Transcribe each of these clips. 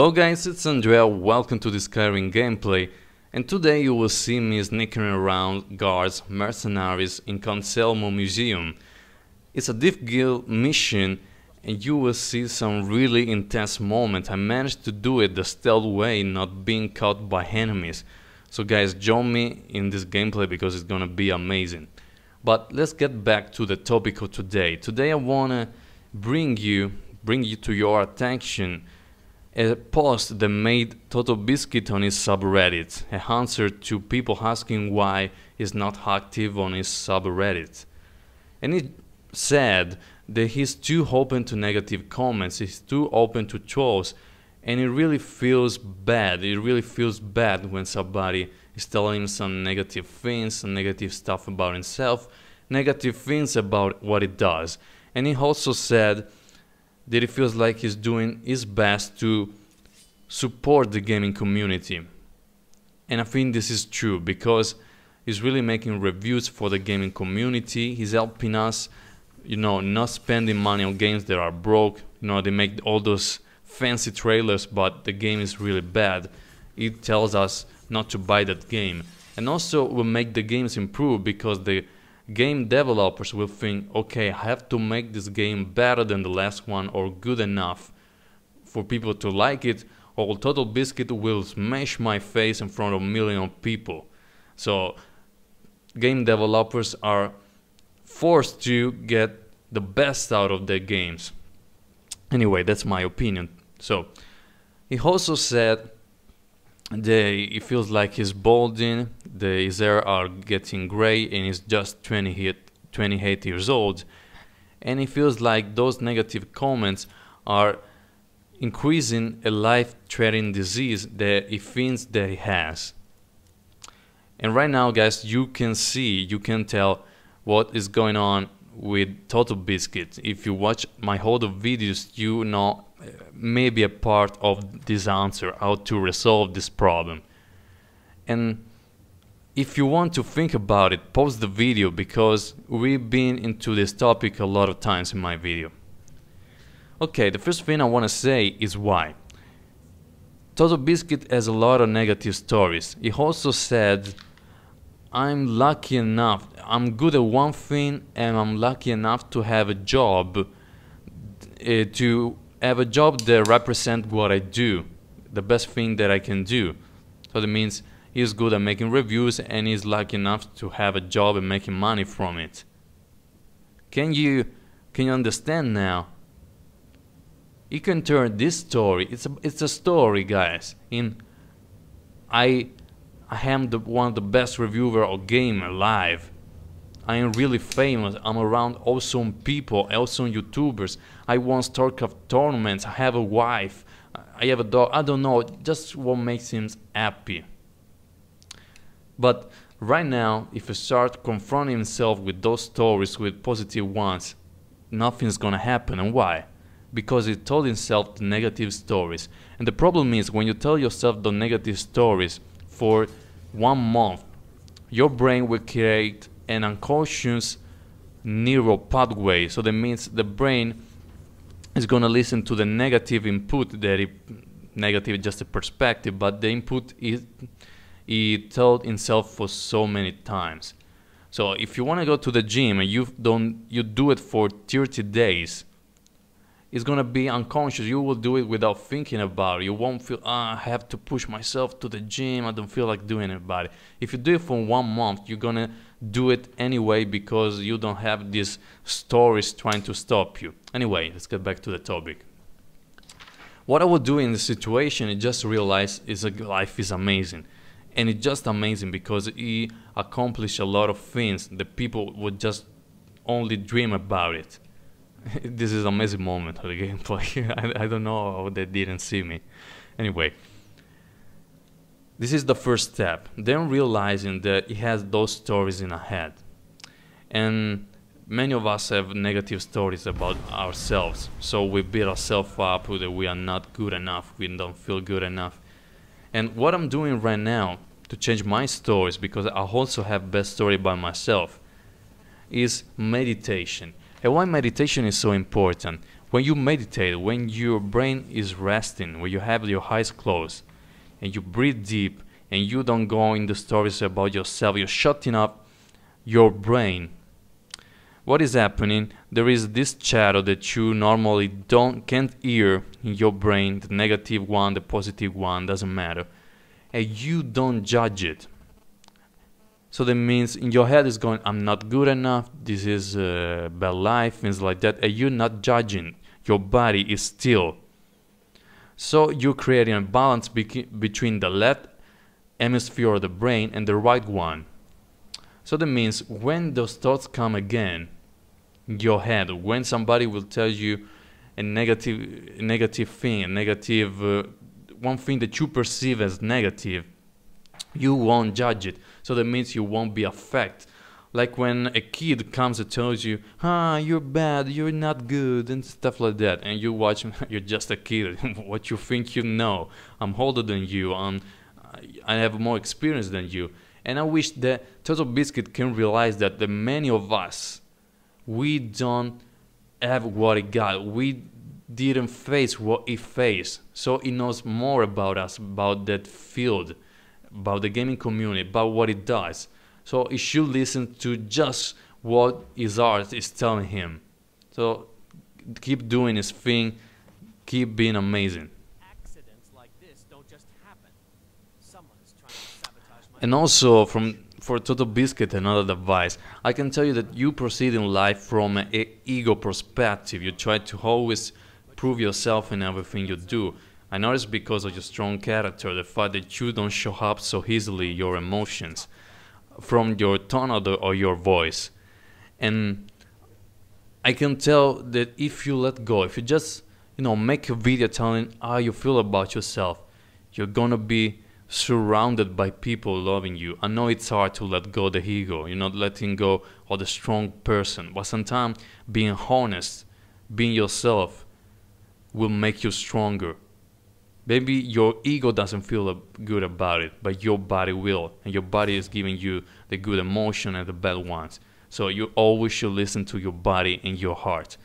Hello guys, it's Andrea, welcome to this Skyrim gameplay, and today you will see me sneaking around guards, mercenaries in Conselmo Museum. It's a Div Guild mission and you will see some really intense moments. I managed to do it the stealth way, not being caught by enemies. So guys, join me in this gameplay because it's gonna be amazing. But let's get back to the topic of today. Today I wanna bring you to your attention a post that made TotalBiscuit on his subreddit, an answer to people asking why he's not active on his subreddit. And he said that he's too open to negative comments, he's too open to trolls, and he really feels bad. He really feels bad when somebody is telling him some negative things, some negative stuff about himself, negative things about what he does. And he also said that he feels like he's doing his best to support the gaming community. And I think this is true because he's really making reviews for the gaming community. He's helping us, not spending money on games that are broke. They make all those fancy trailers, but the game is really bad. It tells us not to buy that game. And also will make the games improve because the game developers will think, okay, I have to make this game better than the last one or good enough for people to like it, or TotalBiscuit will smash my face in front of millions of people. So game developers are forced to get the best out of their games. Anyway, that's my opinion. So he also said that he feels like he's balding, his hair are getting gray, and he's just 28 years old. And he feels like those negative comments are increasing a life-threatening disease that he thinks that he has. And right now, guys, you can tell what is going on with TotalBiscuit. If you watch my other videos, you know maybe a part of this answer, how to resolve this problem. And if you want to think about it, pause the video because we've been into this topic a lot of times in my video. Okay, the first thing I want to say is why. TotalBiscuit has a lot of negative stories. He also said, I'm lucky enough, I'm good at one thing and I'm lucky enough to have a job that represents what I do, the best thing that I can do. So that means he's good at making reviews and he's lucky enough to have a job and making money from it. Can you understand now? You can turn this story, it's a story, guys, in I am one of the best reviewer of game alive. I am really famous, I'm around awesome people, awesome YouTubers. I won StarCraft tournaments, I have a wife, I have a dog, I don't know, just what makes him happy. But right now, if you start confronting himself with those stories, with positive ones, nothing's gonna happen. And why? Because he told himself the negative stories. And the problem is, when you tell yourself the negative stories for 1 month, your brain will create an unconscious neural pathway. So that means the brain is gonna listen to the negative input negative is just a perspective, but the input he told himself for so many times. So if you wanna go to the gym and you do it for 30 days, it's gonna be unconscious. You will do it without thinking about it. You won't feel, I have to push myself to the gym, I don't feel like doing it about it. If you do it for 1 month, you're gonna do it anyway because you don't have these stories trying to stop you. Anyway, let's get back to the topic. What I would do in this situation is just realize life is amazing. And it's just amazing because he accomplished a lot of things that people would just only dream about it. This is an amazing moment of the gameplay. I don't know how they didn't see me. Anyway, this is the first step. Then realizing that he has those stories in our head. And many of us have negative stories about ourselves. So we beat ourselves up that we are not good enough, we don't feel good enough. And what I'm doing right now to change my stories, because I also have best story by myself, is meditation. And why meditation is so important? when you meditate, when your brain is resting, when you have your eyes closed and you breathe deep and you don't go in the stories about yourself, you're shutting up your brain. What is happening? There is this shadow that you normally can't hear in your brain, the negative one, the positive one, doesn't matter, and you don't judge it. So that means in your head is going, I'm not good enough, this is a bad life, things like that, and you're not judging. Your body is still. So you're creating a balance between the left hemisphere of the brain and the right one. So that means when those thoughts come again in your head, when somebody will tell you a negative thing, one thing that you perceive as negative, you won't judge it. So that means you won't be affected. Like when a kid comes and tells you, you're bad, you're not good, and stuff like that, and you watch him, you're just a kid, what you think you know, I'm older than you, I have more experience than you. And I wish that TotalBiscuit can realize that the many of us, we don't have what he got, we didn't face what he faced, so he knows more about us, about that field, about the gaming community, about what it does. So he should listen to just what his art is telling him. So keep doing his thing, keep being amazing. Accidents like this don't just happen. Someone is trying to sabotage my And also for TotalBiscuit, another advice, I can tell you that you proceed in life from an ego perspective. You try to always prove yourself in everything you do. I know it's because of your strong character, the fact that you don't show up so easily your emotions from your tone or your voice. And I can tell that if you let go, if you just make a video telling how you feel about yourself, you're gonna be surrounded by people loving you. I know it's hard to let go the ego, you're not letting go of the strong person, but sometimes being honest, being yourself will make you stronger. Maybe your ego doesn't feel good about it, but your body will, and your body is giving you the good emotion and the bad ones. So you always should listen to your body and your heart.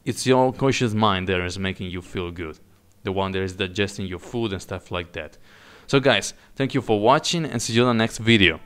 It's your conscious mind that is making you feel good, the one that is digesting your food and stuff like that. So guys, thank you for watching and see you in the next video.